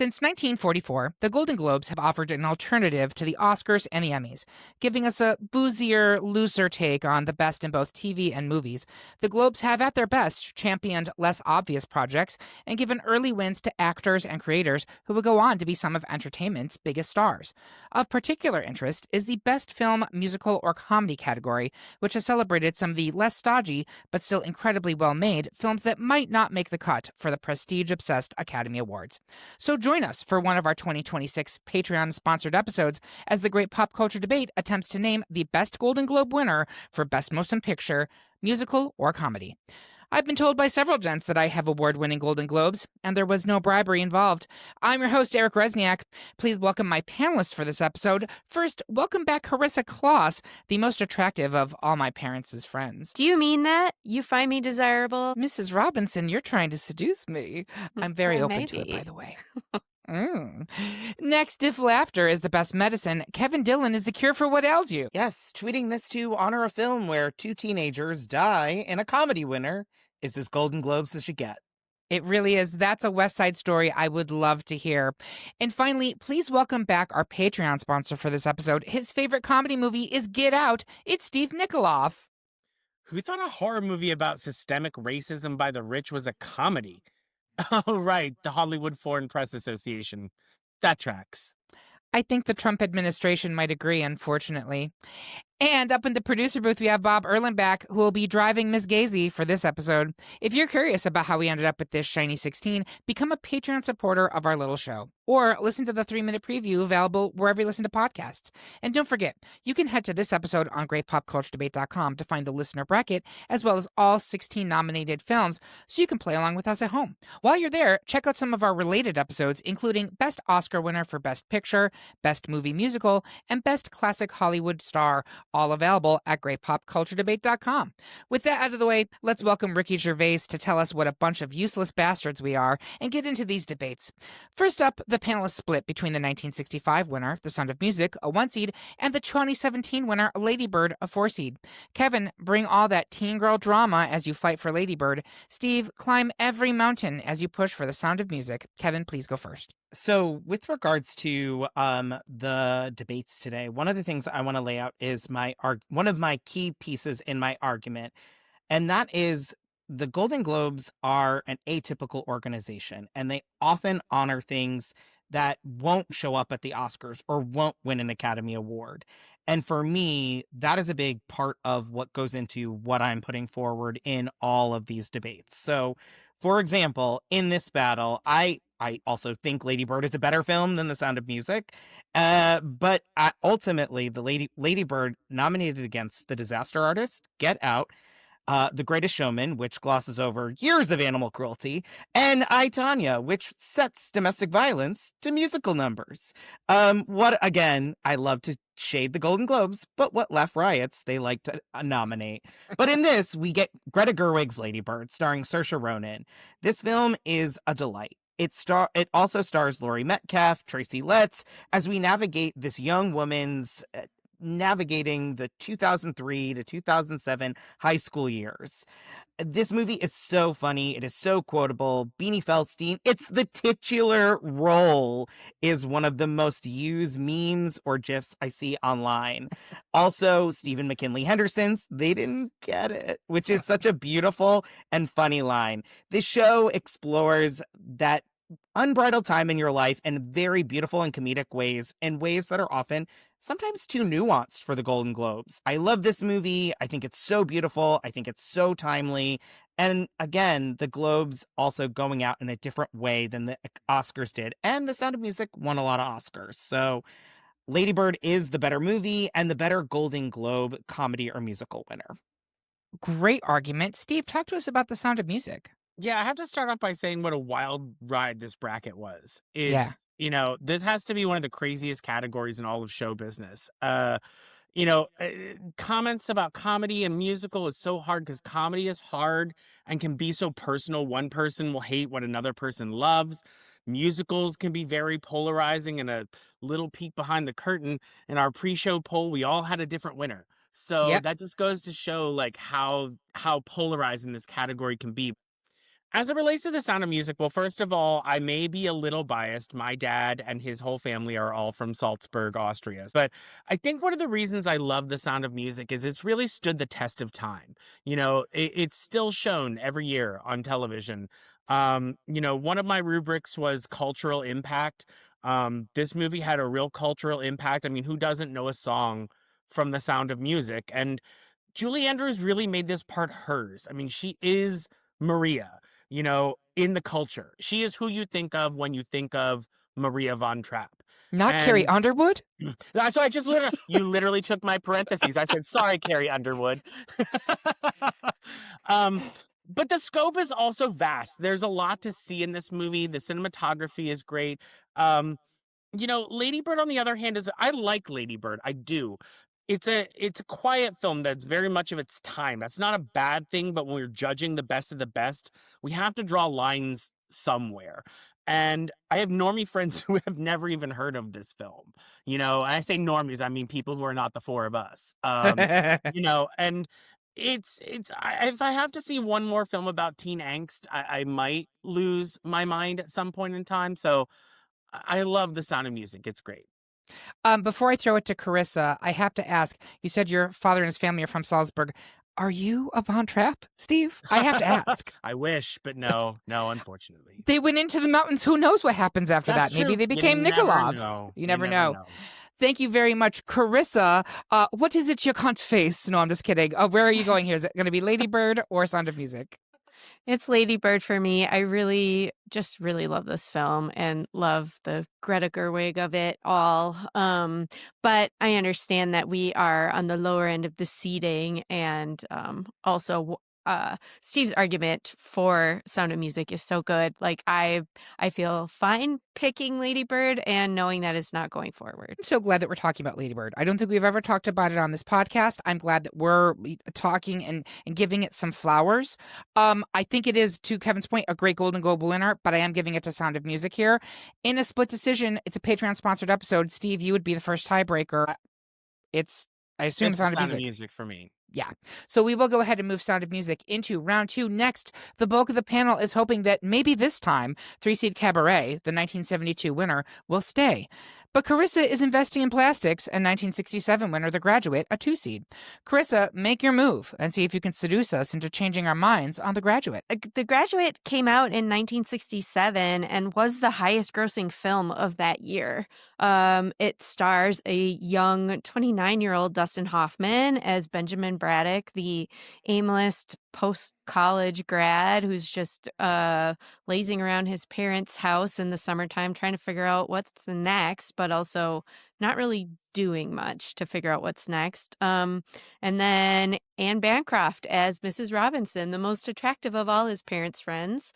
Since 1944, the Golden Globes have offered an alternative to the Oscars and the Emmys, giving us a boozier, looser take on the best in both TV and movies. The Globes have, at their best, championed less obvious projects and given early wins to actors and creators who would go on to be some of entertainment's biggest stars. Of particular interest is the Best Film, Musical, or Comedy category, which has celebrated some of the less stodgy, but still incredibly well-made, films that might not make the cut for the prestige-obsessed Academy Awards. So join us for one of our 2026 Patreon-sponsored episodes as the Great Pop Culture Debate attempts to name the best Golden Globe winner for Best Motion Picture, Musical, or Comedy. I've been told by several gents that I have award-winning Golden Globes, and there was no bribery involved. I'm your host, Eric Resniak. Please welcome my panelists for this episode. First, welcome back Carissa Kloss, the most attractive of all my parents' friends. Do you mean that? You find me desirable? Mrs. Robinson, you're trying to seduce me. I'm very Well, open to it, maybe. by the way. Next, if laughter is the best medicine, Kevin Dillon is the cure for what ails you. Yes, tweeting this to honor a film where two teenagers die and a comedy winner is as Golden Globes as you get. It really is. That's a West Side Story I would love to hear. And finally, please welcome back our Patreon sponsor for this episode. His favorite comedy movie is Get Out. It's Steve Nikoloff. Who thought a horror movie about systemic racism by the rich was a comedy? Oh, right, the Hollywood Foreign Press Association. That tracks. I think the Trump administration might agree, unfortunately. And up in the producer booth, we have Bob Erlenbach, who will be driving Miss Gazy for this episode. If you're curious about how we ended up with this shiny 16, become a Patreon supporter of our little show. Or listen to the 3-minute preview available wherever you listen to podcasts. And don't forget, you can head to this episode on greatpopculturedebate.com to find the listener bracket, as well as all 16 nominated films, so you can play along with us at home. While you're there, check out some of our related episodes, including Best Oscar winner for Best Picture, Best Movie Musical, and Best Classic Hollywood Star, all available at greatpopculturedebate.com. With that out of the way, let's welcome Ricky Gervais to tell us what a bunch of useless bastards we are and get into these debates. First up, the panelists split between the 1965 winner, The Sound of Music, a 1 seed, and the 2017 winner, Lady Bird, a 4 seed. Kevin, bring all that teen girl drama as you fight for Lady Bird. Steve, climb every mountain as you push for The Sound of Music. Kevin, please go first. So with regards to the debates today, one of the things I want to lay out is one of my key pieces in my argument, and that is the Golden Globes are an atypical organization, and they often honor things that won't show up at the Oscars or won't win an Academy Award. And for me, that is a big part of what goes into what I'm putting forward in all of these debates. So, for example, in this battle, I also think Lady Bird is a better film than The Sound of Music. But ultimately, the Lady Bird nominated against The Disaster Artist, Get Out, The Greatest Showman, which glosses over years of animal cruelty, and I, Tonya, which sets domestic violence to musical numbers. I love to shade the Golden Globes, but what laugh riots they like to nominate. But in this, we get Greta Gerwig's Lady Bird, starring Saoirse Ronan. This film is a delight. It also stars Laurie Metcalf, Tracy Letts, as we navigate this young woman's navigating the 2003 to 2007 high school years. This movie is so funny. It is so quotable. Beanie Feldstein, it's the titular role, is one of the most used memes or GIFs I see online. Also, Stephen McKinley Henderson's They Didn't Get It, which is such a beautiful and funny line. This show explores that unbridled time in your life in very beautiful and comedic ways, in ways that are often sometimes too nuanced for the Golden Globes. I love this movie. I think it's so beautiful. I think it's so timely. And again, the Globes also going out in a different way than the Oscars did. And The Sound of Music won a lot of Oscars. So Lady Bird is the better movie and the better Golden Globe comedy or musical winner. Great argument. Steve, talk to us about The Sound of Music. Yeah, I have to start off by saying what a wild ride this bracket was. Yeah. This has to be one of the craziest categories in all of show business. Comments about comedy and musical is so hard because comedy is hard and can be so personal. One person will hate what another person loves. Musicals can be very polarizing, and a little peek behind the curtain. In our pre-show poll, we all had a different winner. So Yep. that just goes to show like how polarizing this category can be. As it relates to The Sound of Music, well, first of all, I may be a little biased. My dad and his whole family are all from Salzburg, Austria. But I think one of the reasons I love The Sound of Music is it's really stood the test of time. It's still shown every year on television. One of my rubrics was cultural impact. This movie had a real cultural impact. I mean, who doesn't know a song from The Sound of Music? And Julie Andrews really made this part hers. I mean, she is Maria, in the culture. She is who you think of when you think of Maria von Trapp. Not Carrie And Underwood? so you literally took my parentheses. I said, sorry, Carrie Underwood. um, but the scope is also vast. There's a lot to see in this movie. The cinematography is great. Lady Bird, on the other hand, I like Lady Bird. I do. It's a quiet film that's very much of its time. That's not a bad thing, but when we're judging the best of the best, we have to draw lines somewhere. And I have normie friends who have never even heard of this film. And I say normies, I mean people who are not the four of us. And if I have to see one more film about teen angst, I might lose my mind at some point in time. So I love The Sound of Music. It's great. Before I throw it to Carissa, I have to ask, you said your father and his family are from Salzburg. Are you a Von Trapp, Steve? I have to ask. I wish, but no, unfortunately. They went into the mountains. Who knows what happens after That's that? Maybe true. they became Nikolovs. You never know. Thank you very much, Carissa. What is it you can't face? No, I'm just kidding. Where are you going here? Is it going to be Lady Bird or Sound of Music? It's Lady Bird for me. I really love this film and love the Greta Gerwig of it all. But I understand that we are on the lower end of the seating, and also Steve's argument for Sound of Music is so good. Like I feel fine picking Lady Bird and knowing that it's not going forward. I'm so glad that we're talking about Lady Bird. I don't think we've ever talked about it on this podcast. I'm glad that we're talking and giving it some flowers. I think it is, to Kevin's point, a great Golden Globe winner, but I am giving it to Sound of Music here. In a split decision, it's a Patreon-sponsored episode. Steve, you would be the first tiebreaker. I assume It's Sound of Sound Music. of Music for me. Yeah. So we will go ahead and move Sound of Music into round 2. Next, the bulk of the panel is hoping that maybe this time, 3-seed Cabaret, the 1972 winner, will stay. But Carissa is investing in plastics, and 1967 winner The Graduate, a 2-seed. Carissa, make your move and see if you can seduce us into changing our minds on The Graduate. The Graduate came out in 1967 and was the highest grossing film of that year. It stars a young 29-year-old Dustin Hoffman as Benjamin Braddock, the aimless post-college grad who's just lazing around his parents' house in the summertime trying to figure out what's next, but also not really doing much to figure out what's next. And then Anne Bancroft as Mrs. Robinson, the most attractive of all his parents' friends.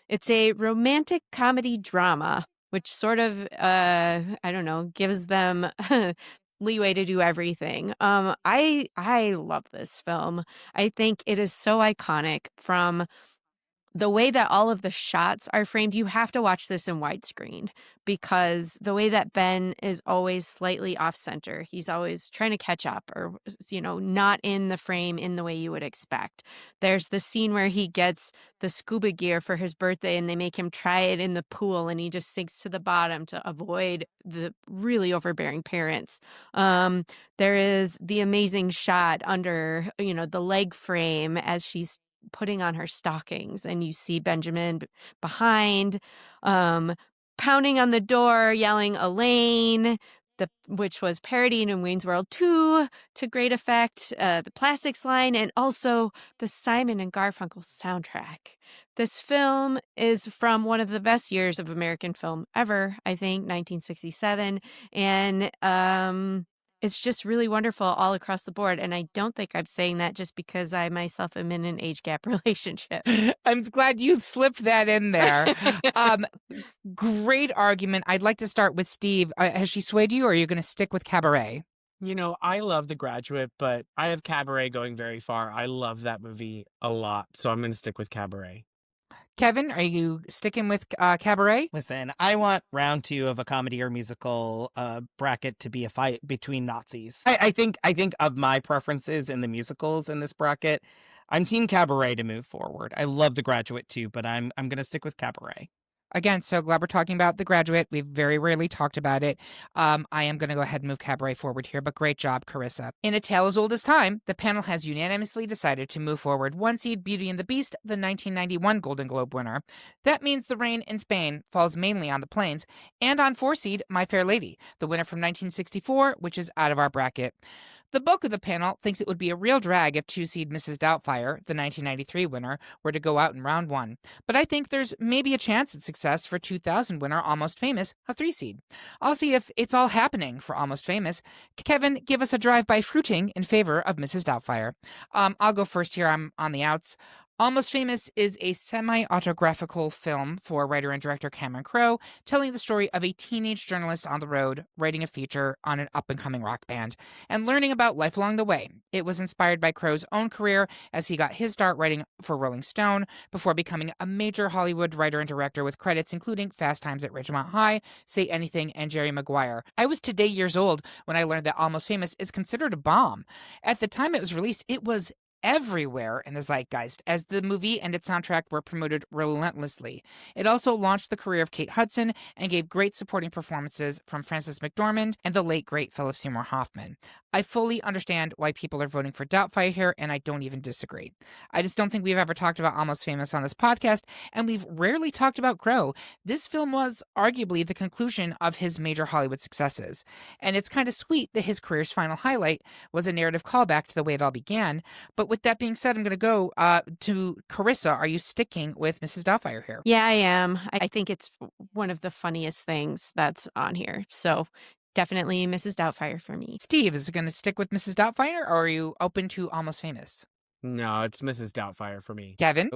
It's a romantic comedy drama, which sort of, gives them leeway to do everything. I love this film. I think it is so iconic, from the way that all of the shots are framed. You have to watch this in widescreen, because the way that Ben is always slightly off center, he's always trying to catch up, or, not in the frame in the way you would expect. There's the scene where he gets the scuba gear for his birthday and they make him try it in the pool and he just sinks to the bottom to avoid the really overbearing parents. There is the amazing shot under, the leg frame as she's putting on her stockings, and you see Benjamin behind, pounding on the door, yelling Elaine, which was parodied in Wayne's World 2 to great effect, the Plastics line, and also the Simon and Garfunkel soundtrack. This film is from one of the best years of American film ever, I think, 1967, and it's just really wonderful all across the board. And I don't think I'm saying that just because I myself am in an age gap relationship. I'm glad you slipped that in there. Great argument. I'd like to start with Steve. Has she swayed you, or are you going to stick with Cabaret? I love The Graduate, but I have Cabaret going very far. I love that movie a lot, so I'm going to stick with Cabaret. Kevin, are you sticking with Cabaret? Listen, I want round 2 of a comedy or musical bracket to be a fight between Nazis. I think of my preferences in the musicals in this bracket. I'm team Cabaret to move forward. I love The Graduate too, but I'm gonna stick with Cabaret. Again, so glad we're talking about The Graduate. We've very rarely talked about it. I am going to go ahead and move Cabaret forward here, but great job, Carissa. In A Tale as Old as Time, the panel has unanimously decided to move forward one seed Beauty and the Beast, the 1991 Golden Globe winner. That means the rain in Spain falls mainly on the plains, and on 4 seed My Fair Lady, the winner from 1964, which is out of our bracket. The bulk of the panel thinks it would be a real drag if 2 seed Mrs. Doubtfire, the 1993 winner, were to go out in round 1. But I think there's maybe a chance at success for 2000 winner Almost Famous, a 3 seed. I'll see if it's all happening for Almost Famous. Kevin, give us a drive-by fruiting in favor of Mrs. Doubtfire. I'll go first here. I'm on the outs. Almost Famous is a semi-autographical film for writer and director Cameron Crowe, telling the story of a teenage journalist on the road, writing a feature on an up-and-coming rock band, and learning about life along the way. It was inspired by Crowe's own career as he got his start writing for Rolling Stone before becoming a major Hollywood writer and director with credits including Fast Times at Ridgemont High, Say Anything, and Jerry Maguire. I was today years old when I learned that Almost Famous is considered a bomb. At the time it was released, it was everywhere in the zeitgeist as the movie and its soundtrack were promoted relentlessly. It also launched the career of Kate Hudson and gave great supporting performances from Frances McDormand and the late great Philip Seymour Hoffman. I fully understand why people are voting for Doubtfire here, and I don't even disagree. I just don't think we've ever talked about Almost Famous on this podcast, and we've rarely talked about Crowe. This film was arguably the conclusion of his major Hollywood successes, and it's kind of sweet that his career's final highlight was a narrative callback to the way it all began. But with that being said, I'm going to go to Carissa. Are you sticking with Mrs. Doubtfire here? Yeah, I am. I think it's one of the funniest things that's on here. So definitely Mrs. Doubtfire for me. Steve, is it going to stick with Mrs. Doubtfire, or are you open to Almost Famous? No, it's Mrs. Doubtfire for me. Kevin?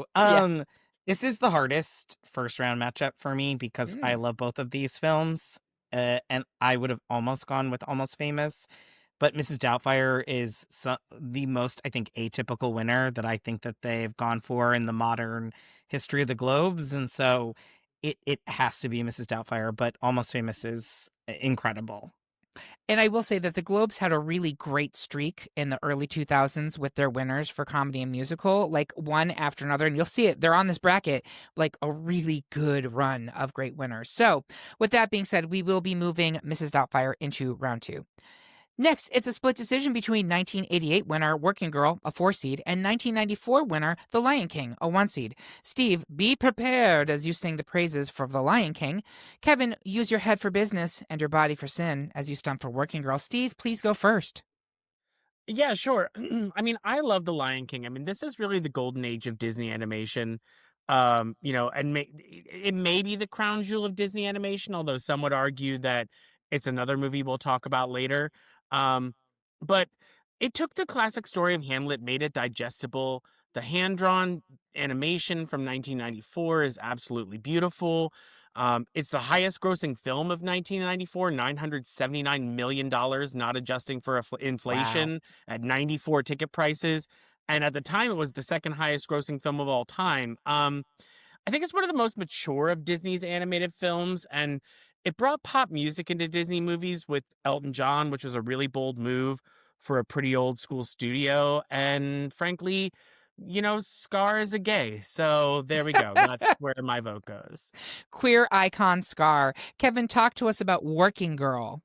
This is the hardest first round matchup for me because I love both of these films, and I would have almost gone with Almost Famous. But Mrs. Doubtfire is the most, I think, atypical winner that I think that they've gone for in the modern history of the Globes. And so it has to be Mrs. Doubtfire, but Almost Famous is incredible. And I will say that the Globes had a really great streak in the early 2000s with their winners for comedy and musical, like one after another. And you'll see it, they're on this bracket, like a really good run of great winners. So with that being said, we will be moving Mrs. Doubtfire into round 2. Next, it's a split decision between 1988 winner Working Girl, a 4 seed, and 1994 winner The Lion King, a 1 seed. Steve, be prepared as you sing the praises for The Lion King. Kevin, use your head for business and your body for sin as you stump for Working Girl. Steve, please go first. Yeah, sure. I mean, I love The Lion King. I mean, this is really the golden age of Disney animation. And it may be the crown jewel of Disney animation, although some would argue that it's another movie we'll talk about later. Um, but it took the classic story of Hamlet, made it digestible. The hand-drawn animation from 1994 is absolutely beautiful. It's the highest grossing film of 1994, $979 million, not adjusting for inflation, at 94 ticket prices. And at the time, it was the second highest grossing film of all time. I think it's one of the most mature of Disney's animated films, and it brought pop music into Disney movies with Elton John, which was a really bold move for a pretty old school studio. And frankly, Scar is a gay. So there we go. That's where my vote goes. Queer icon Scar. Kevin, talk to us about Working Girl.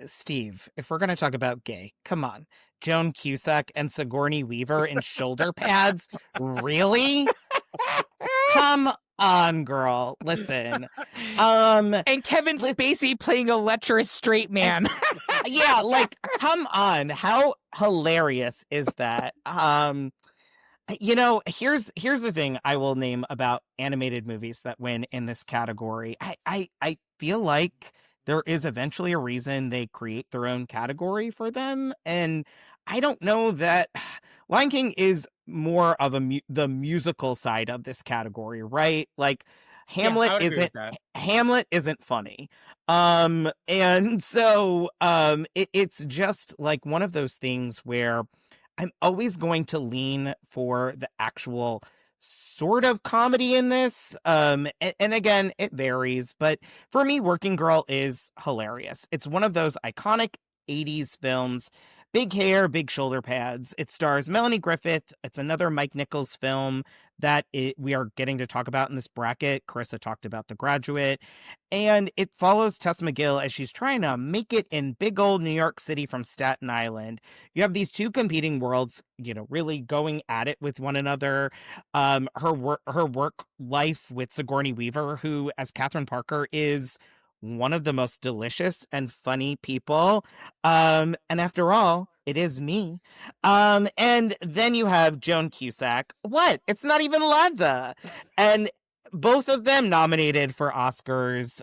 Steve, if we're going to talk about gay, come on. Joan Cusack and Sigourney Weaver in shoulder pads? Really? Come on, girl. Listen. And Kevin Spacey playing a lecherous straight man. Yeah, like, come on. How hilarious is that? Here's the thing I will name about animated movies that win in this category. I feel like there is eventually a reason they create their own category for them, and I don't know that Lion King is more of the musical side of this category, right? Like Hamlet isn't funny. And so it's just like one of those things where I'm always going to lean for the actual sort of comedy in this. And again, it varies, but for me, Working Girl is hilarious. It's one of those iconic 80s films big hair, big shoulder pads. It stars Melanie Griffith. It's another Mike Nichols film that we are getting to talk about in this bracket. Carissa talked about The Graduate. And it follows Tess McGill as she's trying to make it in big old New York City from Staten Island. You have these two competing worlds, really going at it with one another. Her work life with Sigourney Weaver, who as Catherine Parker is one of the most delicious and funny people. And after all, it is me. And then you have Joan Cusack. What? It's not even Ladda. And both of them nominated for Oscars.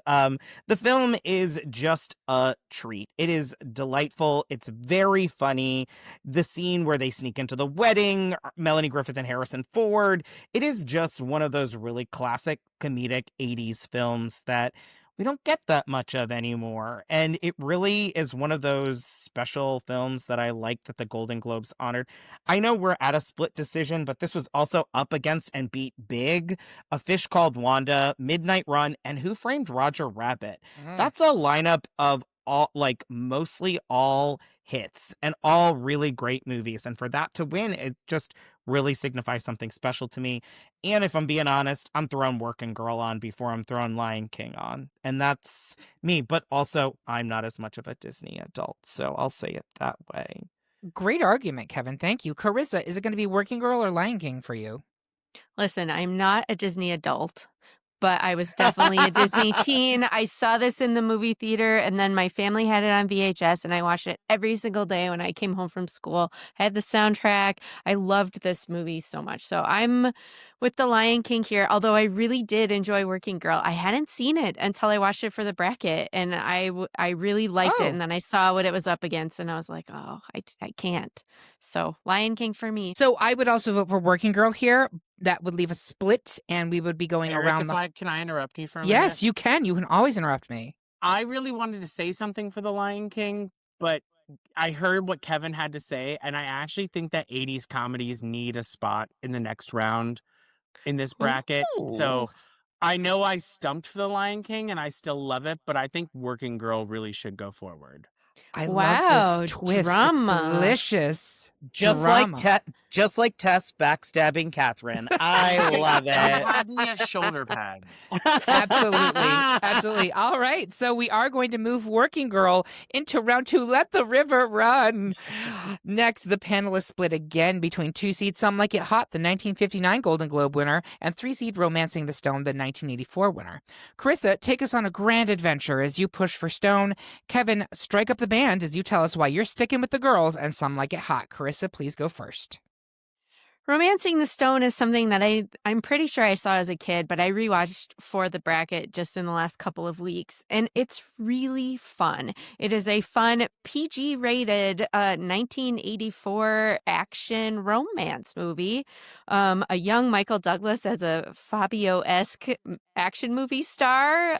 The film is just a treat. It is delightful. It's very funny. The scene where they sneak into the wedding, Melanie Griffith and Harrison Ford, it is just one of those really classic comedic 80s films that we don't get that much of anymore. And it really is one of those special films that I like that the Golden Globes honored. I know we're at a split decision, but this was also up against and beat big A Fish Called Wanda, Midnight Run, and Who Framed Roger Rabbit. That's a lineup of mostly all hits and all really great movies. And for that to win, it just really signifies something special to me. And if I'm being honest, I'm throwing Working Girl on before I'm throwing Lion King on. And that's me. But also, I'm not as much of a Disney adult, so I'll say it that way. Great argument, Kevin. Thank you. Carissa, is it going to be Working Girl or Lion King for you? Listen, I'm not a Disney adult, but I was definitely a Disney teen. I saw this in the movie theater, and then my family had it on VHS, and I watched it every single day when I came home from school. I had the soundtrack. I loved this movie so much. So I'm with the Lion King here, although I really did enjoy Working Girl. I hadn't seen it until I watched it for the bracket, and I really liked it. And then I saw what it was up against, and I was like, oh, I can't. So Lion King for me. So I would also vote for Working Girl here. That would leave a split, and we would be going Eric, around can I interrupt you for a minute? Yes, you can. You can always interrupt me. I really wanted to say something for The Lion King, but I heard what Kevin had to say, and I actually think that 80s comedies need a spot in the next round in this bracket. So I know I stumped for The Lion King, and I still love it, but I think Working Girl really should go forward. I Wow, love this twist. drama. It's delicious. Just Drama. like Tess backstabbing Catherine. I love it. Had me as shoulder pads. Absolutely. All right. So we are going to move Working Girl into round 2. Let the river run. Next, the panelists split again between 2-seed Some Like It Hot, the 1959 Golden Globe winner, and 3-seed Romancing the Stone, the 1984 winner. Carissa, take us on a grand adventure as you push for Stone. Kevin, strike up the band as you tell us why you're sticking with the girls and Some Like It Hot. Carissa, please go first. Romancing the Stone is something that I'm pretty sure I saw as a kid, but I rewatched for the bracket just in the last couple of weeks, and it's really fun. It is a fun PG-rated 1984 action romance movie. A young Michael Douglas as a Fabio-esque action movie star.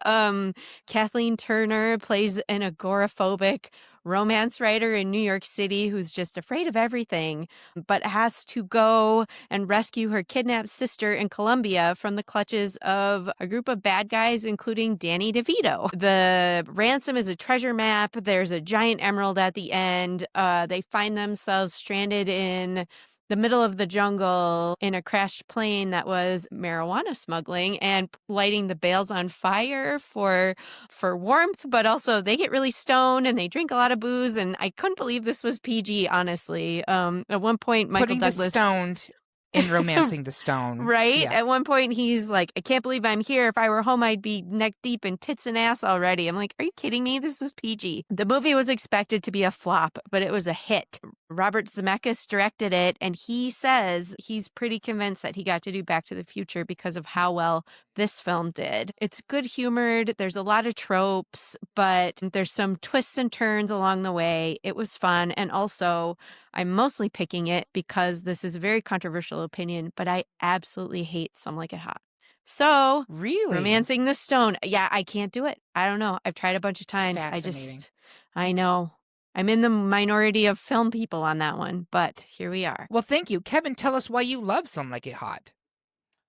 Kathleen Turner plays an agoraphobic romance writer in New York City who's just afraid of everything, but has to go and rescue her kidnapped sister in Colombia from the clutches of a group of bad guys, including Danny DeVito. The ransom is a treasure map. There's a giant emerald at the end. They find themselves stranded in the middle of the jungle in a crashed plane that was marijuana smuggling and lighting the bales on fire for warmth, but also they get really stoned and they drink a lot of booze, and I couldn't believe this was PG, honestly. At one point, Michael Putting Douglas... the stoned in Romancing the Stone. Right? Yeah. At one point, he's like, I can't believe I'm here. If I were home, I'd be neck deep in tits and ass already. I'm like, are you kidding me? This is PG. The movie was expected to be a flop, but it was a hit. Robert Zemeckis directed it, and he says he's pretty convinced that he got to do Back to the Future because of how well this film did. It's good humored. There's a lot of tropes, but there's some twists and turns along the way. It was fun. And also, I'm mostly picking it because this is a very controversial opinion, but I absolutely hate Some Like It Hot. So, Really? Romancing the Stone. Yeah, I can't do it. I don't know. I've tried a bunch of times. Fascinating. I know. I'm in the minority of film people on that one, but here we are. Well, thank you. Kevin, tell us why you love Some Like It Hot.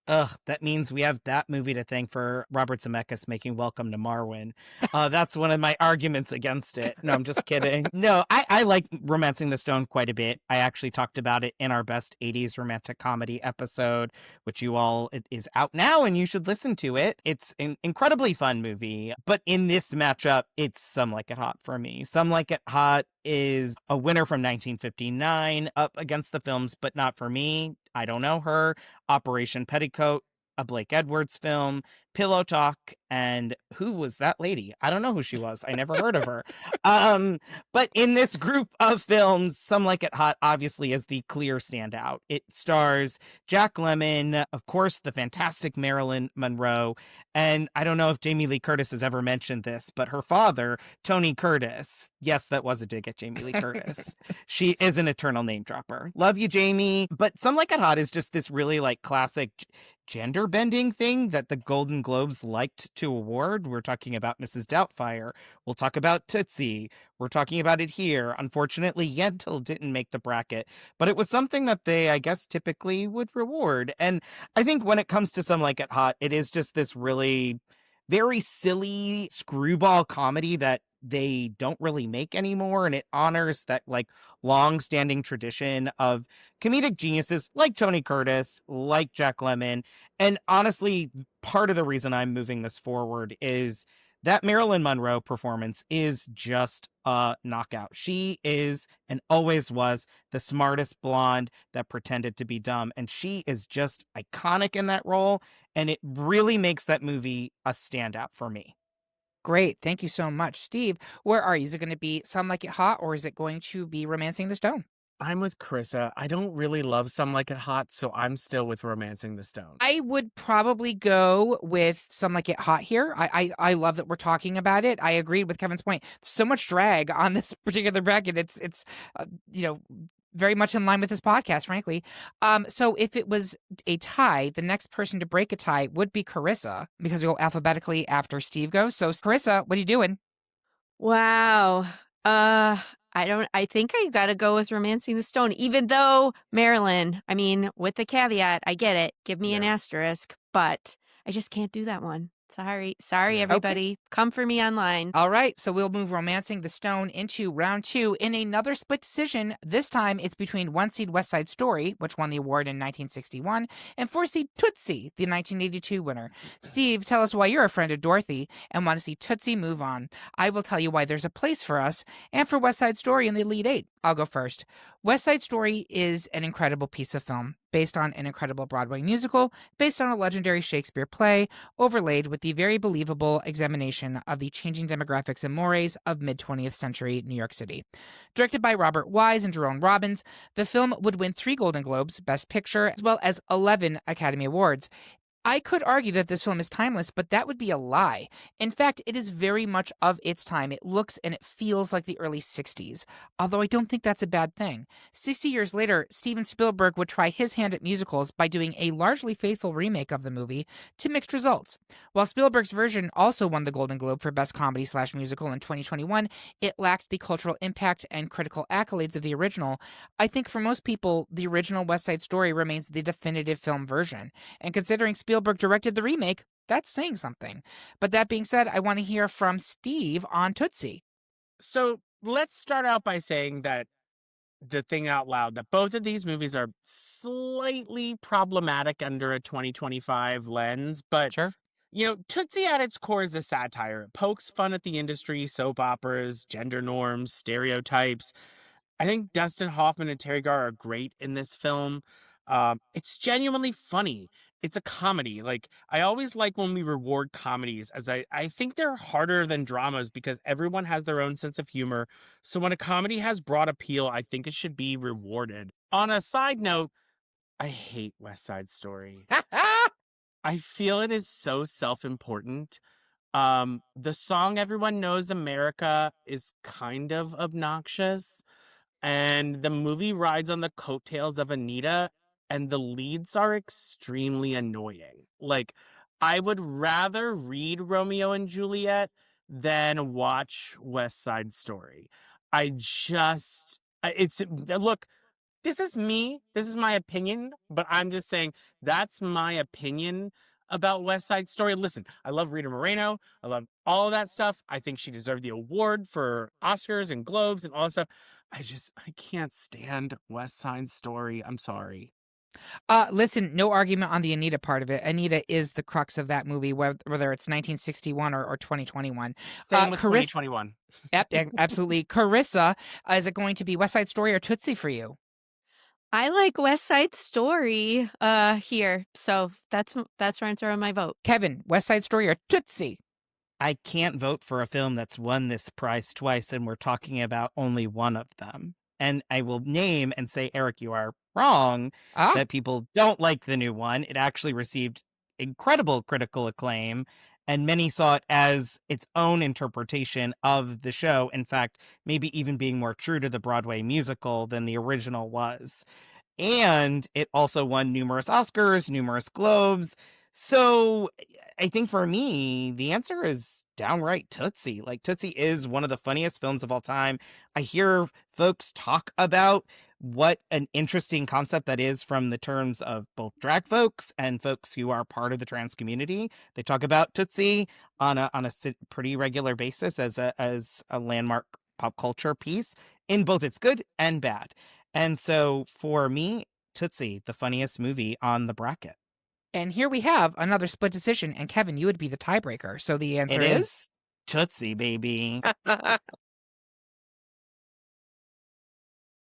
Ugh, that means we have that movie to thank for Robert Zemeckis making Welcome to Marwen. That's one of my arguments against it. No, I'm just kidding. No, I like Romancing the Stone quite a bit. I actually talked about it in our best 80s romantic comedy episode, which it is out now and you should listen to it. It's an incredibly fun movie, but in this matchup, it's Some Like It Hot for me. Some Like It Hot is a winner from 1959 up against the films, but not for me. I don't know her. Operation Petticoat, a Blake Edwards film, Pillow Talk, and who was that lady? I don't know who she was. I never heard of her. But in this group of films, Some Like It Hot obviously is the clear standout. It stars Jack Lemmon, of course, the fantastic Marilyn Monroe, and I don't know if Jamie Lee Curtis has ever mentioned this, but her father, Tony Curtis. Yes, that was a dig at Jamie Lee Curtis. She is an eternal name dropper. Love you, Jamie. But Some Like It Hot is just this really like classic gender bending thing that the Golden Globes liked to award. We're talking about Mrs. Doubtfire. We'll talk about Tootsie. We're talking about it here. Unfortunately, Yentl didn't make the bracket, but it was something that they, I guess, typically would reward. And I think when it comes to Some Like It Hot, it is just this really very silly screwball comedy that they don't really make anymore, and it honors that like long-standing tradition of comedic geniuses like Tony Curtis, like Jack Lemmon. And honestly, part of the reason I'm moving this forward is that Marilyn Monroe performance is just a knockout. She is and always was the smartest blonde that pretended to be dumb, and she is just iconic in that role, and it really makes that movie a standout for me. Great. Thank you so much. Steve, where are you? Is it going to be Some Like It Hot or is it going to be Romancing the Stone? I'm with Carissa. I don't really love Some Like It Hot, so I'm still with Romancing the Stone. I would probably go with Some Like It Hot here. I love that we're talking about it. I agreed with Kevin's point. So much drag on this particular bracket. It's you know, very much in line with this podcast, frankly. So if it was a tie, the next person to break a tie would be Carissa because we go alphabetically after Steve goes. So Carissa, what are you doing? Wow. Uh, I think I gotta go with Romancing the Stone, even though Marilyn, I mean, with the caveat, I get it. Give me an Yeah. asterisk, but I just can't do that one. Sorry. Sorry, Yeah. Okay. everybody. Come for me online. All right, so we'll move Romancing the Stone into round two in another split decision. This time it's between one seed West Side Story, which won the award in 1961, and four seed Tootsie, the 1982 winner. Steve, tell us why you're a friend of Dorothy and want to see Tootsie move on. I will tell you why there's a place for us and for West Side Story in the Elite Eight. I'll go first. West Side Story is an incredible piece of film, based on an incredible Broadway musical, based on a legendary Shakespeare play, overlaid with the very believable examination of the changing demographics and mores of mid-20th century New York City. Directed by Robert Wise and Jerome Robbins, the film would win 3 Golden Globes, Best Picture, as well as 11 Academy Awards. I could argue that this film is timeless, but that would be a lie. In fact, it is very much of its time. It looks and it feels like the early 60s, although I don't think that's a bad thing. 60 years later, Steven Spielberg would try his hand at musicals by doing a largely faithful remake of the movie to mixed results. While Spielberg's version also won the Golden Globe for Best Comedy/Musical in 2021, it lacked the cultural impact and critical accolades of the original. I think for most people, the original West Side Story remains the definitive film version. And considering Spielberg directed the remake, that's saying something. But that being said, I want to hear from Steve on Tootsie. So let's start out by saying that the thing out loud that both of these movies are slightly problematic under a 2025 lens, but Sure. Tootsie at its core is a satire. It pokes fun at the industry, soap operas, gender norms, stereotypes. I think Dustin Hoffman and Terry Garr are great in this film. It's genuinely funny. It's a comedy. Like, I always like when we reward comedies, as I think they're harder than dramas because everyone has their own sense of humor. So when a comedy has broad appeal, I think it should be rewarded. On a side note, I hate West Side Story. I feel it is so self-important. The song Everyone Knows America is kind of obnoxious. And the movie rides on the coattails of Anita, and the leads are extremely annoying. Like, I would rather read Romeo and Juliet than watch West Side Story. Look, this is me. This is my opinion, but I'm just saying that's my opinion about West Side Story. Listen, I love Rita Moreno. I love all of that stuff. I think she deserved the award for Oscars and Globes and all that stuff. I can't stand West Side Story. I'm sorry. Listen, no argument on the Anita part of it. Anita is the crux of that movie, whether it's 1961 or 2021. Same with Carissa, 2021. absolutely. Carissa, is it going to be West Side Story or Tootsie for you? I like West Side Story here, so that's where I'm throwing my vote. Kevin, West Side Story or Tootsie? I can't vote for a film that's won this prize twice, and we're talking about only one of them. And I will name and say, Eric, you are wrong, that people don't like the new one. It actually received incredible critical acclaim, and many saw it as its own interpretation of the show. In fact, maybe even being more true to the Broadway musical than the original was. And it also won numerous Oscars, numerous Globes. So I think for me, the answer is downright Tootsie. Like, Tootsie is one of the funniest films of all time. I hear folks talk about what an interesting concept that is from the terms of both drag folks and folks who are part of the trans community. They talk about Tootsie on a pretty regular basis as a landmark pop culture piece in both its good and bad. And so for me, Tootsie, the funniest movie on the bracket. And here we have another split decision. And Kevin, you would be the tiebreaker. So the answer It is is Tootsie, baby.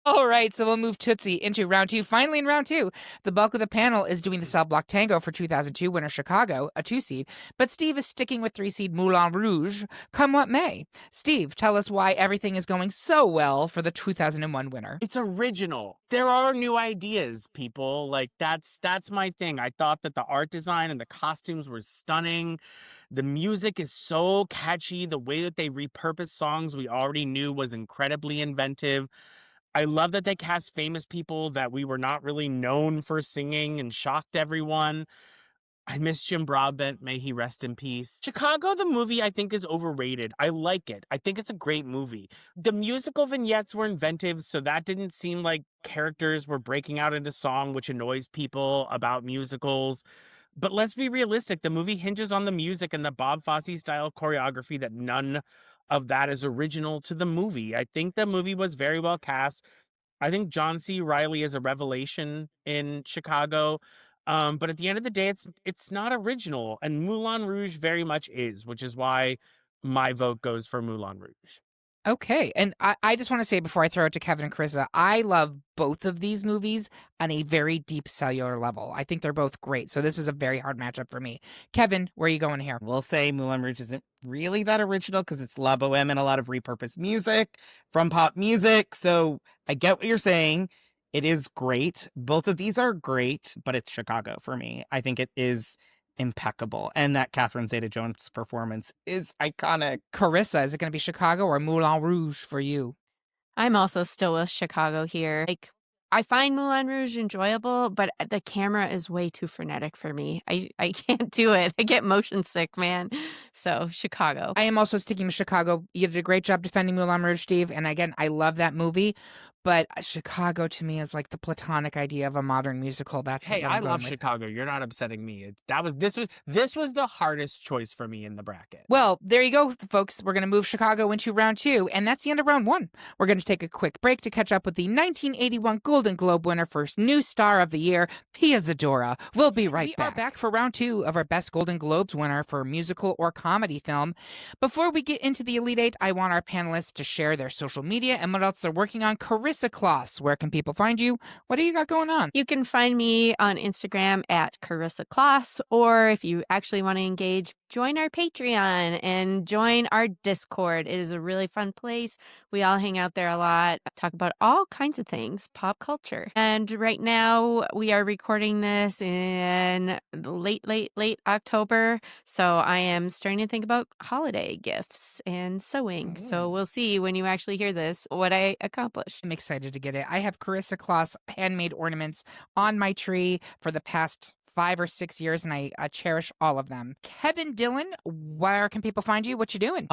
All right, so we'll move Tootsie into round two. Finally, in round two, the bulk of the panel is doing the Cell Block Tango for 2002 winner Chicago, a 2-seed, but Steve is sticking with 3-seed Moulin Rouge, come what may. Steve, tell us why everything is going so well for the 2001 winner. It's original. There are new ideas, people. Like that's my thing. I thought that the art design and the costumes were stunning. The music is so catchy. The way that they repurpose songs we already knew was incredibly inventive. I love that they cast famous people that we were not really known for singing and shocked everyone. I miss Jim Broadbent. May he rest in peace. Chicago, the movie, I think is overrated. I like it. I think it's a great movie. The musical vignettes were inventive, so that didn't seem like characters were breaking out into song, which annoys people about musicals. But let's be realistic. The movie hinges on the music and the Bob Fosse style choreography that none of that is original to the movie. I think the movie was very well cast. I think John C. Reilly is a revelation in Chicago. But at the end of the day, it's not original. And Moulin Rouge very much is, which is why my vote goes for Moulin Rouge. Okay, and I just want to say before I throw it to Kevin and Carissa, I love both of these movies on a very deep cellular level. I think they're both great, so this was a very hard matchup for me. Kevin, where are you going here? We'll say Moulin Rouge isn't really that original because it's La Boheme and a lot of repurposed music from pop music. So I get what you're saying. It is great. Both of these are great, but it's Chicago for me. I think it is impeccable. And that Catherine Zeta-Jones performance is iconic. Carissa, is it going to be Chicago or Moulin Rouge for you? I'm also still with Chicago here. Like, I find Moulin Rouge enjoyable, but the camera is way too frenetic for me. I can't do it. I get motion sick, man. So Chicago. I am also sticking with Chicago. You did a great job defending Moulin Rouge, Steve. And again, I love that movie. But Chicago to me is like the platonic idea of a modern musical. That's Hey, what I I'm going love with. Chicago. You're not upsetting me. This was the hardest choice for me in the bracket. Well, there you go, folks. We're going to move Chicago into round two, and that's the end of round one. We're going to take a quick break to catch up with the 1981 Golden Globe winner for New Star of the Year, Pia Zadora. We'll be right back. We are back for round two of our Best Golden Globes winner for musical or comedy film. Before we get into the Elite Eight, I want our panelists to share their social media and what else they're working on. Carissa Kloss, where can people find you? What do you got going on? You can find me on Instagram at Carissa Kloss, or if you actually want to engage, join our Patreon and join our Discord. It is a really fun place. We all hang out there a lot, talk about all kinds of things, pop culture. And right now we are recording this in late October. So I am starting to think about holiday gifts and sewing. So we'll see when you actually hear this what I accomplished. I'm excited to get it. I have Carissa Kloss handmade ornaments on my tree for the past 5 or 6 years, and I cherish all of them. Kevin Dillon, where can people find you? What you doing?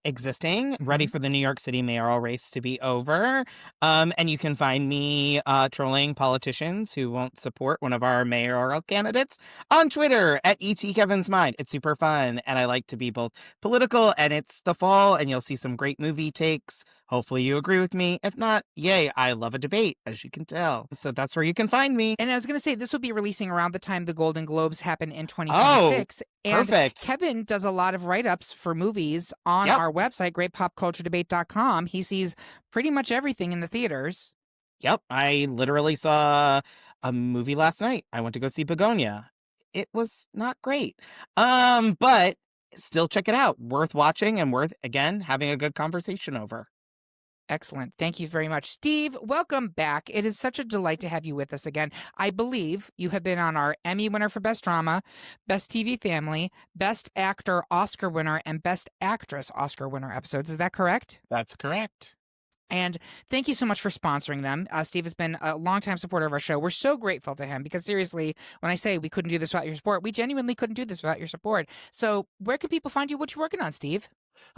Existing, ready for the New York City mayoral race to be over. And you can find me trolling politicians who won't support one of our mayoral candidates on Twitter at @ETKevinsMind. It's super fun, and I like to be both political, and it's the fall, and you'll see some great movie takes. Hopefully you agree with me. If not, yay, I love a debate, as you can tell. So that's where you can find me. And I was going to say, this will be releasing around the time the Golden Globes happen in Oh, 2026. And perfect. Kevin does a lot of write-ups for movies on Yep. our website, greatpopculturedebate.com. He sees pretty much everything in the theaters. Yep, I literally saw a movie last night. I went to go see Begonia. It was not great. But still check it out. Worth watching and worth, again, having a good conversation over. Excellent. Thank you very much. Steve, welcome back. It is such a delight to have you with us again. I believe you have been on our Emmy winner for Best Drama, Best TV Family, Best Actor Oscar winner, and Best Actress Oscar winner episodes. Is that correct? That's correct. And thank you so much for sponsoring them. Steve has been a longtime supporter of our show. We're so grateful to him because seriously, when I say we couldn't do this without your support, we genuinely couldn't do this without your support. So where can people find you? What you working on, Steve?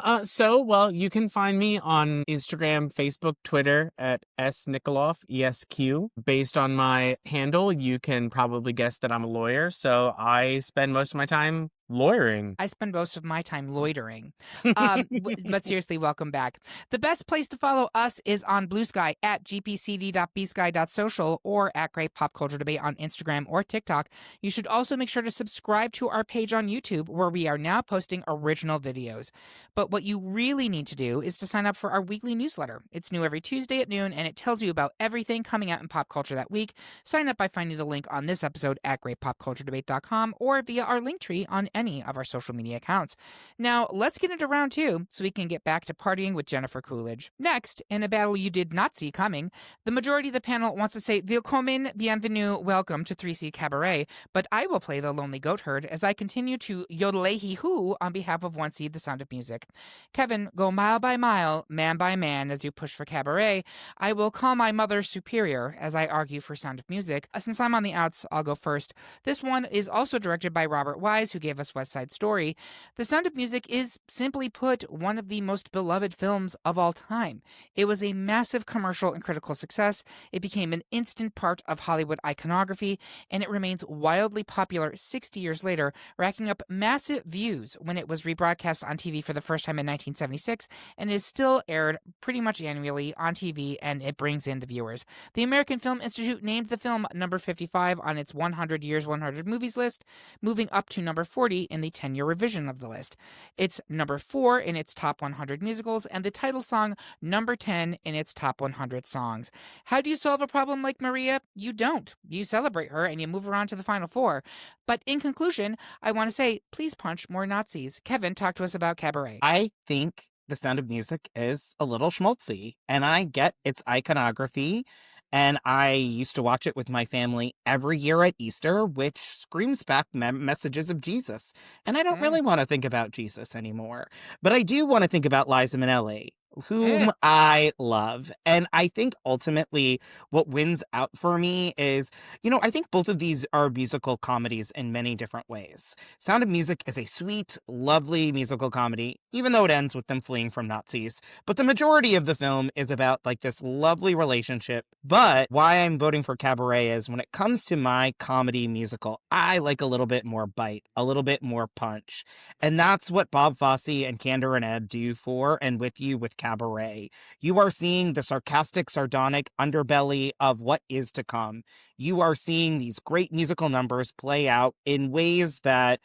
Well, you can find me on Instagram, Facebook, Twitter at snikoloff, ESQ. Based on my handle, you can probably guess that I'm a lawyer, so I spend most of my time lawyering. I spend most of my time loitering. But seriously, welcome back. The best place to follow us is on Blue Sky at gpcd.bsky.social or at Great Pop Culture Debate on Instagram or TikTok. You should also make sure to subscribe to our page on YouTube, where we are now posting original videos. But what you really need to do is to sign up for our weekly newsletter. It's new every Tuesday at noon, and it tells you about everything coming out in pop culture that week. Sign up by finding the link on this episode at greatpopculturedebate.com or via our link tree on any of our social media accounts. Now, let's get into round two so we can get back to partying with Jennifer Coolidge. Next, in a battle you did not see coming, the majority of the panel wants to say Willkommen, bienvenue, welcome to 3C Cabaret, but I will play the lonely goat herd as I continue to yodel-hoo on behalf of 1C, The Sound of Music. Kevin, go mile by mile, man by man as you push for Cabaret. I will call my mother superior as I argue for Sound of Music. Since I'm on the outs, I'll go first. This one is also directed by Robert Wise, who gave us West Side Story. The Sound of Music is, simply put, one of the most beloved films of all time. It was a massive commercial and critical success. It became an instant part of Hollywood iconography, and it remains wildly popular 60 years later, racking up massive views when it was rebroadcast on TV for the first time in 1976, and is still aired pretty much annually on TV, and it brings in the viewers. The American Film Institute named the film number 55 on its 100 Years, 100 Movies list, moving up to number 40 in the 10-year revision of the list. It's number 4 in its top 100 musicals, and the title song number 10 in its top 100 songs. How do you solve a problem like Maria? You don't. You celebrate her and you move her on to the final four. But in conclusion, I want to say, please punch more Nazis. Kevin, talk to us about Cabaret. I think The Sound of Music is a little schmaltzy, and I get its iconography, and I used to watch it with my family every year at Easter, which screams back messages of Jesus. And I don't really want to think about Jesus anymore. But I do want to think about Liza Minnelli, whom I love. And I think ultimately what wins out for me is, I think both of these are musical comedies in many different ways. Sound of Music is a sweet, lovely musical comedy, even though it ends with them fleeing from Nazis. But the majority of the film is about like this lovely relationship. But why I'm voting for Cabaret is when it comes to my comedy musical, I like a little bit more bite, a little bit more punch. And that's what Bob Fosse and Candor and Ebb do for and with you with Cabaret. You are seeing the sarcastic, sardonic underbelly of what is to come. You are seeing these great musical numbers play out in ways that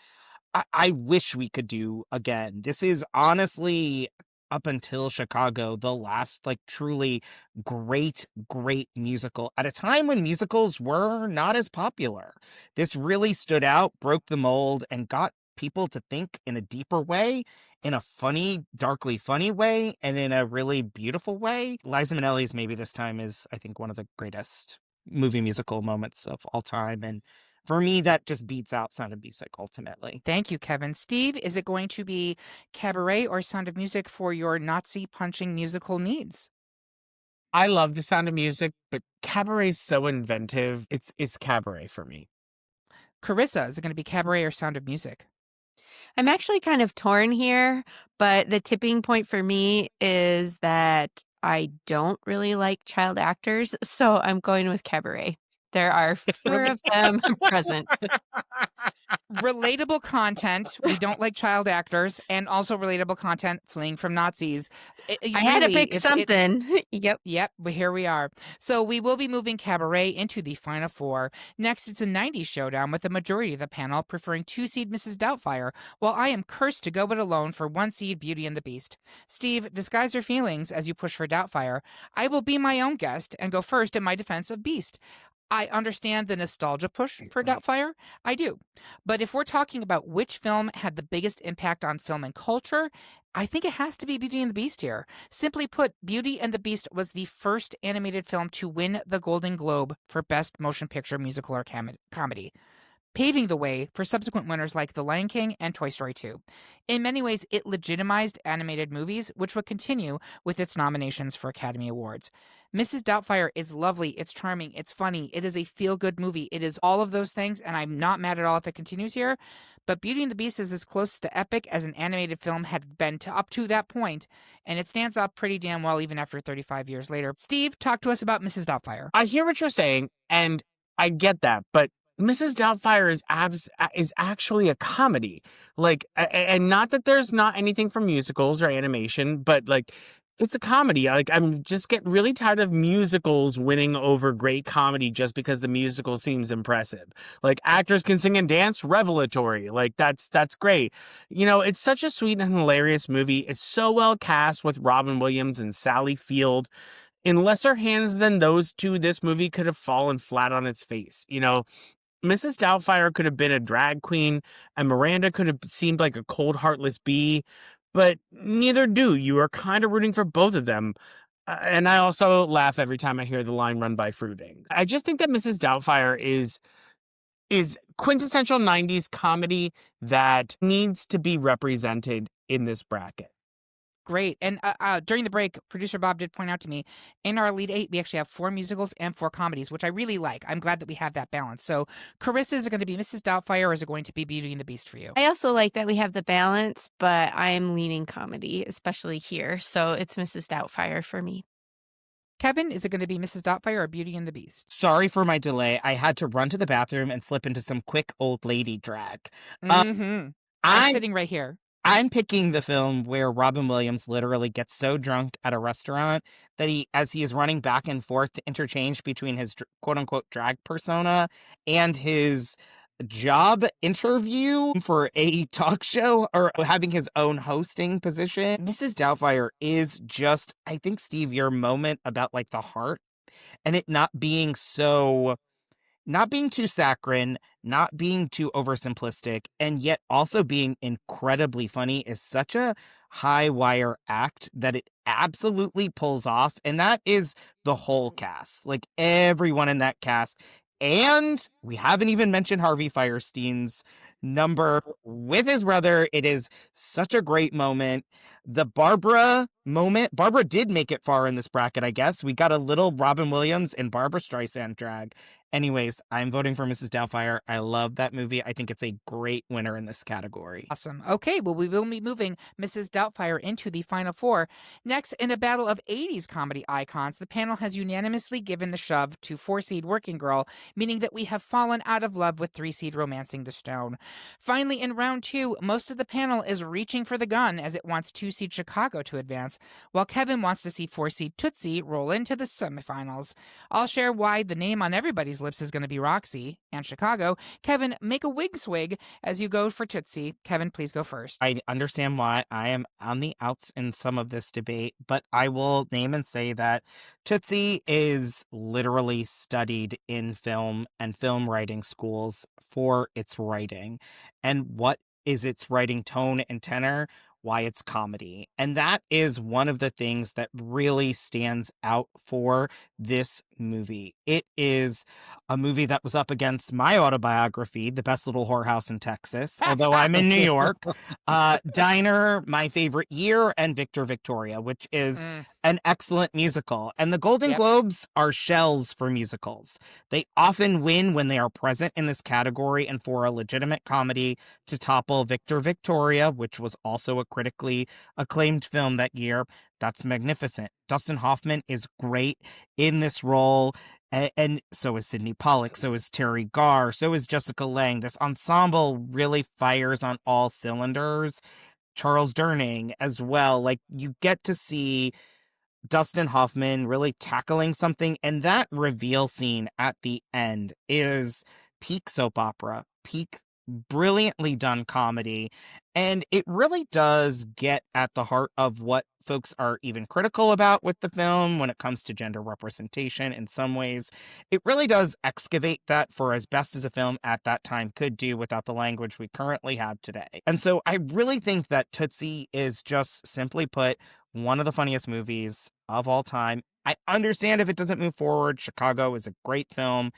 I wish we could do again. This is honestly, up until Chicago, the last truly great musical at a time when musicals were not as popular. This really stood out, broke the mold, and got people to think in a deeper way, in a funny, darkly funny way, and in a really beautiful way. Liza Minnelli's Maybe This Time is, I think, one of the greatest movie musical moments of all time, and for me, that just beats out Sound of Music, ultimately. Thank you, Kevin. Steve, is it going to be Cabaret or Sound of Music for your Nazi punching musical needs? I love The Sound of Music, but Cabaret is so inventive. It's Cabaret for me. Carissa, is it going to be Cabaret or Sound of Music? I'm actually kind of torn here, but the tipping point for me is that I don't really like child actors, so I'm going with Cabaret. There are fewer of them present. Relatable content. We don't like child actors, and also relatable content fleeing from Nazis. I had to Really, pick something. Yep. Yep, but here we are. So we will be moving Cabaret into the final four. Next, it's a 90s showdown with the majority of the panel preferring two-seed Mrs. Doubtfire, while I am cursed to go it alone for one-seed Beauty and the Beast. Steve, disguise your feelings as you push for Doubtfire. I will be my own guest and go first in my defense of Beast. I understand the nostalgia push for Doubtfire. I do. But if we're talking about which film had the biggest impact on film and culture, I think it has to be Beauty and the Beast here. Simply put, Beauty and the Beast was the first animated film to win the Golden Globe for Best Motion Picture Musical or Comedy, paving the way for subsequent winners like The Lion King and Toy Story 2. In many ways, it legitimized animated movies, which would continue with its nominations for Academy Awards. Mrs. Doubtfire is lovely, it's charming, it's funny, it is a feel-good movie. It is all of those things, and I'm not mad at all if it continues here. But Beauty and the Beast is as close to epic as an animated film had been to up to that point, and it stands up pretty damn well even after 35 years later. Steve, talk to us about Mrs. Doubtfire. I hear what you're saying, and I get that, but Mrs. Doubtfire is actually a comedy. Like, and not that there's not anything from musicals or animation, but like, it's a comedy. Like, I'm just getting really tired of musicals winning over great comedy just because the musical seems impressive. Like, actors can sing and dance, revelatory. Like, that's great. You know, it's such a sweet and hilarious movie. It's so well cast with Robin Williams and Sally Field. In lesser hands than those two, this movie could have fallen flat on its face. You know, Mrs. Doubtfire could have been a drag queen, and Miranda could have seemed like a cold, heartless bee, but neither do. You are kind of rooting for both of them. And I also laugh every time I hear the line "run by fruiting." I just think that Mrs. Doubtfire is quintessential 90s comedy that needs to be represented in this bracket. Great. And during the break, producer Bob did point out to me in our Elite Eight, we actually have 4 musicals and 4 comedies, which I really like. I'm glad that we have that balance. So, Carissa, is it going to be Mrs. Doubtfire or is it going to be Beauty and the Beast for you? I also like that we have the balance, but I am leaning comedy, especially here. So it's Mrs. Doubtfire for me. Kevin, is it going to be Mrs. Doubtfire or Beauty and the Beast? Sorry for my delay. I had to run to the bathroom and slip into some quick old lady drag. I'm I'm sitting right here. I'm picking the film where Robin Williams literally gets so drunk at a restaurant that as he is running back and forth to interchange between his quote unquote drag persona and his job interview for a talk show or having his own hosting position. Mrs. Doubtfire is just, I think, Steve, your moment about like the heart and it not being too saccharine, not being too oversimplistic, and yet also being incredibly funny is such a high wire act that it absolutely pulls off. And that is the whole cast, like everyone in that cast. And we haven't even mentioned Harvey Firestein's number with his brother. It is such a great moment. The Barbara moment, Barbara did make it far in this bracket, I guess. We got a little Robin Williams and Barbara Streisand drag. Anyways, I'm voting for Mrs. Doubtfire. I love that movie. I think it's a great winner in this category. Awesome. Okay, well, we will be moving Mrs. Doubtfire into the final 4. Next, in a battle of 80s comedy icons, the panel has unanimously given the shove to 4-seed Working Girl, meaning that we have fallen out of love with 3-seed Romancing the Stone. Finally, in round 2, most of the panel is reaching for the gun as it wants 2-seed Chicago to advance, while Kevin wants to see 4-seed Tootsie roll into the semifinals. I'll share why the name on everybody's lips is going to be Roxy and Chicago. Kevin, make a wig swig as you go for Tootsie. Kevin, please go first. I understand why I am on the outs in some of this debate, but I will name and say that Tootsie is literally studied in film and film writing schools for its writing. And what is its writing tone and tenor? Why it's comedy. And that is one of the things that really stands out for this movie. It is a movie that was up against my autobiography, The Best Little Whorehouse in Texas, although I'm in New York, Diner, My Favorite Year, and Victor Victoria, which is an excellent musical. And the Golden Globes are shells for musicals. They often win when they are present in this category, and for a legitimate comedy to topple Victor Victoria, which was also a critically acclaimed film that year, that's magnificent. Dustin Hoffman is great in this role, and so is Sidney Pollack, so is Terry Garr, so is Jessica Lange. This ensemble really fires on all cylinders. Charles Durning as well. Like, you get to see Dustin Hoffman really tackling something, and that reveal scene at the end is peak soap opera, peak brilliantly done comedy, and it really does get at the heart of what folks are even critical about with the film when it comes to gender representation. In some ways, it really does excavate that for as best as a film at that time could do without the language we currently have today. And so I really think that Tootsie is, just simply put, one of the funniest movies of all time. I understand if it doesn't move forward. Chicago is a great film,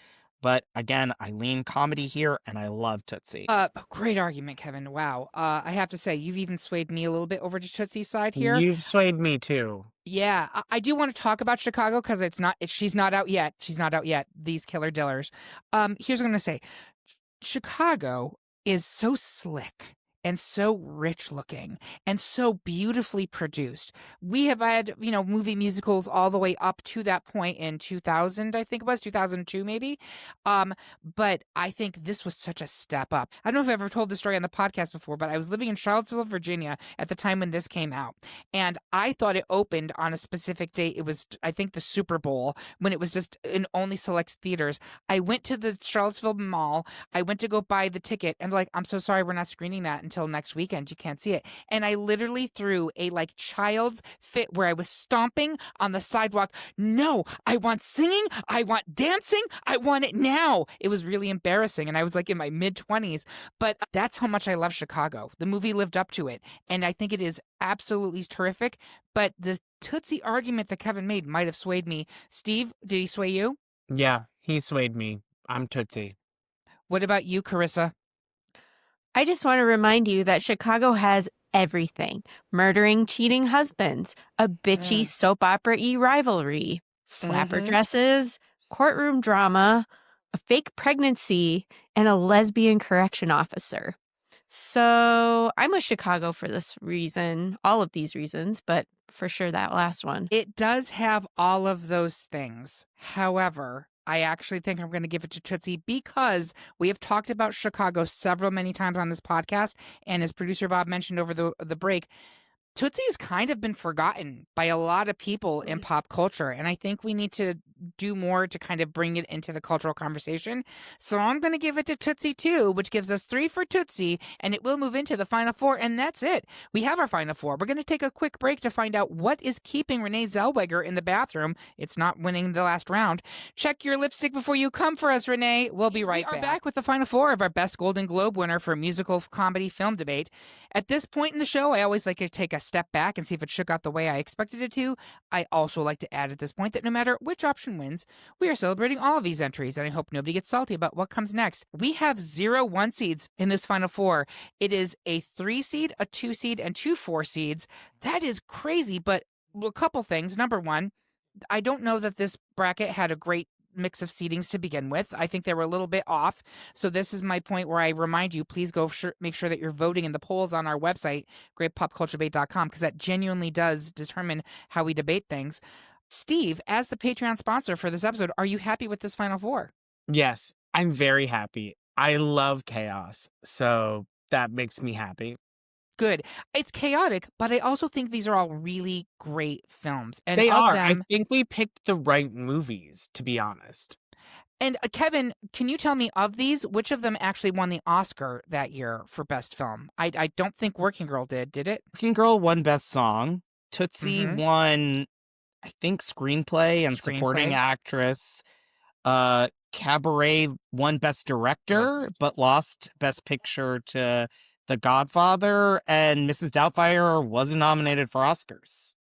but again, I lean comedy here, and I love Tootsie. Great argument, Kevin. Wow. I have to say, you've even swayed me a little bit over to Tootsie's side here. You've swayed me too. Yeah, I do want to talk about Chicago because she's not out yet. She's not out yet. These killer dillers. Here's what I'm gonna say. Chicago is so slick and so rich looking and so beautifully produced. We have had, movie musicals all the way up to that point in 2000, I think it was 2002 maybe. But I think this was such a step up. I don't know if I've ever told this story on the podcast before, but I was living in Charlottesville, Virginia at the time when this came out. And I thought it opened on a specific date. It was, I think, the Super Bowl, when it was just in only select theaters. I went to the Charlottesville Mall. I went to go buy the ticket, and they're like, I'm so sorry, we're not screening that until next weekend. You can't see it. And I literally threw a child's fit where I was stomping on the sidewalk. No, I want singing. I want dancing. I want it now. It was really embarrassing. And I was in my mid-20s. But that's how much I love Chicago. The movie lived up to it. And I think it is absolutely terrific. But the Tootsie argument that Kevin made might have swayed me. Steve, did he sway you? Yeah, he swayed me. I'm Tootsie. What about you, Carissa? I just want to remind you that Chicago has everything. Murdering, cheating husbands, a bitchy soap opera-y rivalry, flapper dresses, courtroom drama, a fake pregnancy, and a lesbian correction officer. So I'm with Chicago for this reason, all of these reasons, but for sure that last one. It does have all of those things. However, I actually think I'm going to give it to Tootsie because we have talked about Chicago many times on this podcast. And as producer Bob mentioned over the break, Tootsie's kind of been forgotten by a lot of people in pop culture. And I think we need to do more to kind of bring it into the cultural conversation. So I'm going to give it to Tootsie too, which gives us 3 for Tootsie, and it will move into the final 4. And that's it. We have our final 4. We're going to take a quick break to find out what is keeping Renee Zellweger in the bathroom. It's not winning the last round. Check your lipstick before you come for us, Renee. We'll be right back. We are back with the final 4 of our best Golden Globe winner for musical comedy film debate. At this point in the show, I always like to take a step back and see if it shook out the way I expected it to. I also like to add at this point that no matter which option wins, we are celebrating all of these entries, and I hope nobody gets salty about what comes next. We have 0 1 seeds in this final 4. It is a 3 seed, a 2 seed, and 2 4 seeds. That is crazy, but a couple things. Number one, I don't know that this bracket had a great mix of seedings to begin with. I think they were a little bit off. So this is my point where I remind you, please go make sure that you're voting in the polls on our website, greatpopculturedebate.com, because that genuinely does determine how we debate things. Steve, as the Patreon sponsor for this episode, are you happy with this final 4? Yes, I'm very happy. I love chaos, so that makes me happy. Good. It's chaotic, but I also think these are all really great films. And They are. them, I think we picked the right movies, to be honest. And Kevin, can you tell me, of these, which of them actually won the Oscar that year for Best Film? I don't think Working Girl did it? Working Girl won Best Song. Tootsie won, I think, Screenplay and Supporting Actress. Cabaret won Best Director, but lost Best Picture to The Godfather, and Mrs. Doubtfire wasn't nominated for Oscars.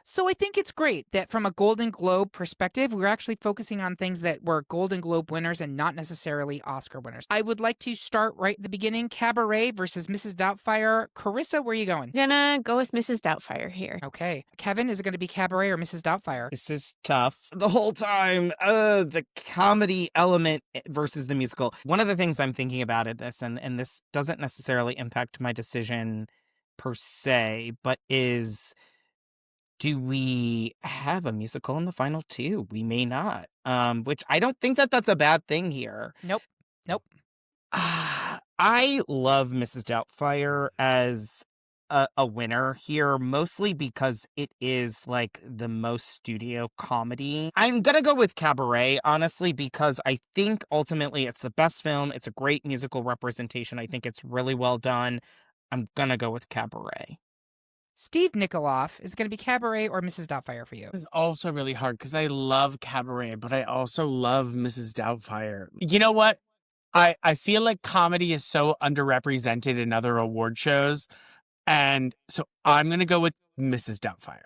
So I think it's great that from a Golden Globe perspective, we're actually focusing on things that were Golden Globe winners and not necessarily Oscar winners. I would like to start right at the beginning. Cabaret versus Mrs. Doubtfire. Carissa, where are you going? Gonna go with Mrs. Doubtfire here. Okay. Kevin, is it going to be Cabaret or Mrs. Doubtfire? This is tough the whole time. The comedy element versus the musical. One of the things I'm thinking about at this, and this doesn't necessarily impact my decision per se, but is, do we have a musical in the final two? We may not. Which I don't think that that's a bad thing here. Nope. I love Mrs. Doubtfire as a winner here, mostly because it is like the most studio comedy. I'm gonna go with Cabaret, honestly, because I think ultimately it's the best film. It's a great musical representation. I think it's really well done. I'm gonna go with Cabaret. Steve Nikoloff, is it going to be Cabaret or Mrs. Doubtfire for you? This is also really hard because I love Cabaret, but I also love Mrs. Doubtfire. You know what? I feel like comedy is so underrepresented in other award shows. And so I'm going to go with Mrs. Doubtfire.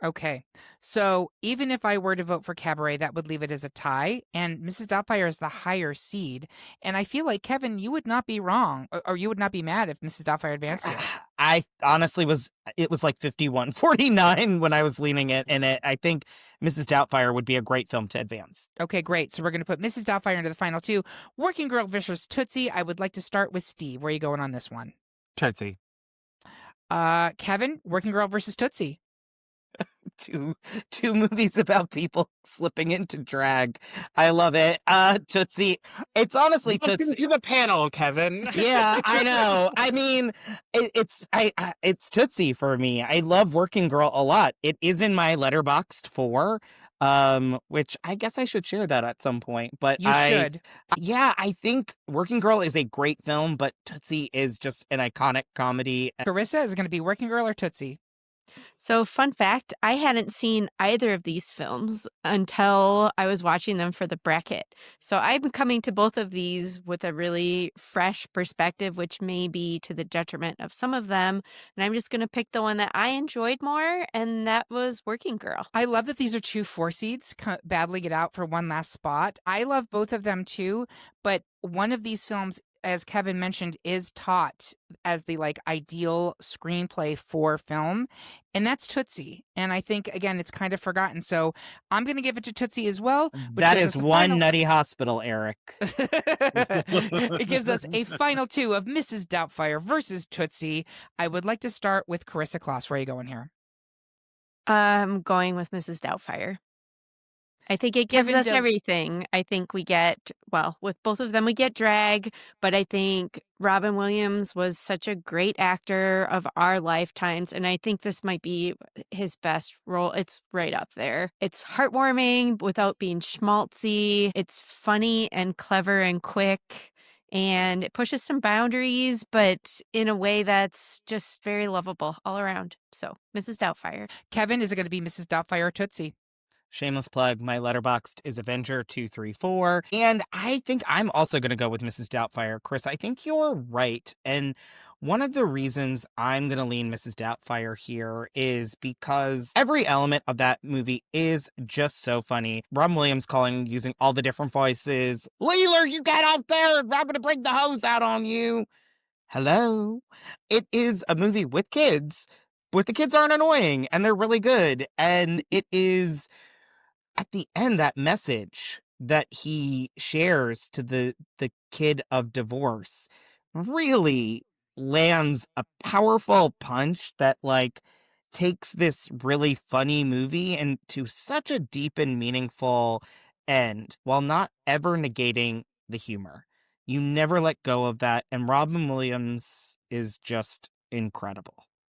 Okay. So even if I were to vote for Cabaret, that would leave it as a tie. And Mrs. Doubtfire is the higher seed. And I feel like, Kevin, you would not be wrong, or you would not be mad if Mrs. Doubtfire advanced here. I honestly it was like 51-49 when I was leaning it, and I think Mrs. Doubtfire would be a great film to advance. Okay, great. So we're going to put Mrs. Doubtfire into the final two. Working Girl versus Tootsie. I would like to start with Steve. Where are you going on this one? Tootsie. Kevin, Working Girl versus Tootsie. Two movies about people slipping into drag. I love it. Tootsie. It's honestly Look Tootsie. into the panel, Kevin. Yeah, I know. I mean, it's Tootsie for me. I love Working Girl a lot. It is in my letterboxed 4, which I guess I should share that at some point. But You should. Yeah, I think Working Girl is a great film, but Tootsie is just an iconic comedy. Carissa, is it going to be Working Girl or Tootsie? So, fun fact, I hadn't seen either of these films until I was watching them for the bracket. So, I'm coming to both of these with a really fresh perspective, which may be to the detriment of some of them. And I'm just going to pick the one that I enjoyed more, and that was Working Girl. I love that these are 2 4 seeds battling it out for one last spot. I love both of them too, but one of these films, as Kevin mentioned, is taught as the ideal screenplay for film, and that's Tootsie. And I think again it's kind of forgotten, so I'm going to give it to Tootsie as well. That is one nutty hospital, Eric. It gives us a final 2 of Mrs. Doubtfire versus Tootsie. I would like to start with Carissa Kloss. Where are you going here? I'm going with Mrs. Doubtfire. I think it gives Kevin us everything. I think we get, well, with both of them, we get drag, but I think Robin Williams was such a great actor of our lifetimes, and I think this might be his best role. It's right up there. It's heartwarming without being schmaltzy. It's funny and clever and quick, and it pushes some boundaries, but in a way that's just very lovable all around. So, Mrs. Doubtfire. Kevin, is it going to be Mrs. Doubtfire or Tootsie? Shameless plug, my letterboxed is Avenger234. And I think I'm also going to go with Mrs. Doubtfire. Chris, I think you're right. And one of the reasons I'm going to lean Mrs. Doubtfire here is because every element of that movie is just so funny. Robin Williams using all the different voices. Leela, you get out there. I'm going to bring the hose out on you. Hello. It is a movie with kids, but the kids aren't annoying and they're really good. And it is, at the end, that message that he shares to the kid of divorce really lands a powerful punch that takes this really funny movie into such a deep and meaningful end while not ever negating the humor. You never let go of that, and Robin Williams is just incredible.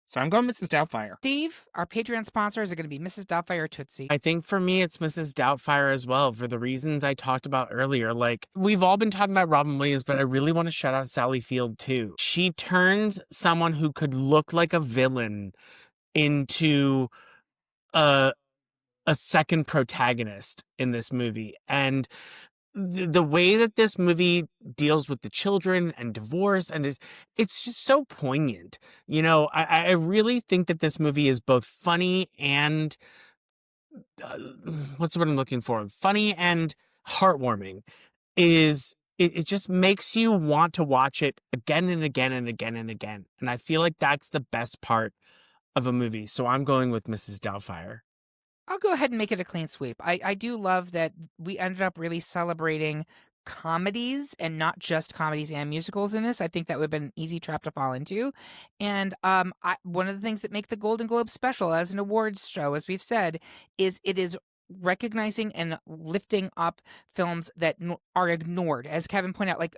So I'm going Mrs. Doubtfire. Steve, our Patreon sponsor, is it going to be Mrs. Doubtfire or Tootsie? I think for me, it's Mrs. Doubtfire as well, for the reasons I talked about earlier. We've all been talking about Robin Williams, but I really want to shout out Sally Field, too. She turns someone who could look like a villain into a second protagonist in this movie. And the way that this movie deals with the children and divorce, and it's just so poignant. I really think that this movie is both funny and uh, what's the word I'm looking for? Funny and heartwarming. It just makes you want to watch it again and again and again and again. And I feel like that's the best part of a movie. So I'm going with Mrs. Doubtfire. I'll go ahead and make it a clean sweep. I do love that we ended up really celebrating comedies and not just comedies and musicals in this. I think that would have been an easy trap to fall into. And one of the things that make the Golden Globe special as an awards show, as we've said, is it is recognizing and lifting up films that are ignored. As Kevin pointed out, like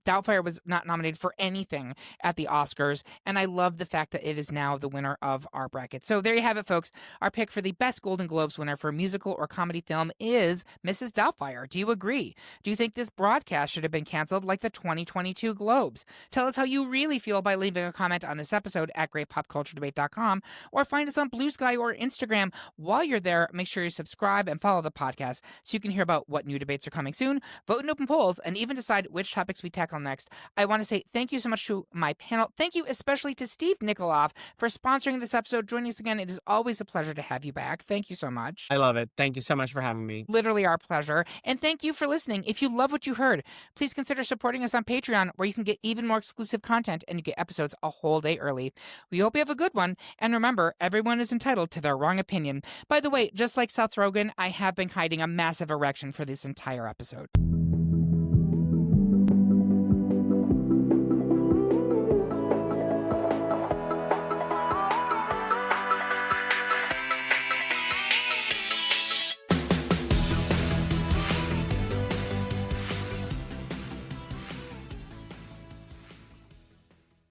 Doubtfire was not nominated for anything at the Oscars, and I love the fact that it is now the winner of our bracket. So there you have it, folks. Our pick for the best Golden Globes winner for musical or comedy film is Mrs. Doubtfire. Do you agree? Do you think this broadcast should have been canceled like the 2022 Globes? Tell us how you really feel by leaving a comment on this episode at greatpopculturedebate.com, or find us on Blue Sky or Instagram. While you're there, make sure you subscribe and follow the podcast so you can hear about what new debates are coming soon, vote in open polls, and even decide which topics we tackle next. I want to say thank you so much to my panel. Thank you especially to Steve Nikoloff for sponsoring this episode. Joining us again. It is always a pleasure to have you back. Thank you so much. I love it. Thank you so much for having me. Literally our pleasure. And thank you for listening. If you love what you heard, please consider supporting us on Patreon, where you can get even more exclusive content and you get episodes a whole day early. We hope you have a good one. And remember, everyone is entitled to their wrong opinion. By the way, just like Seth Rogen, I have been hiding a massive erection for this entire episode.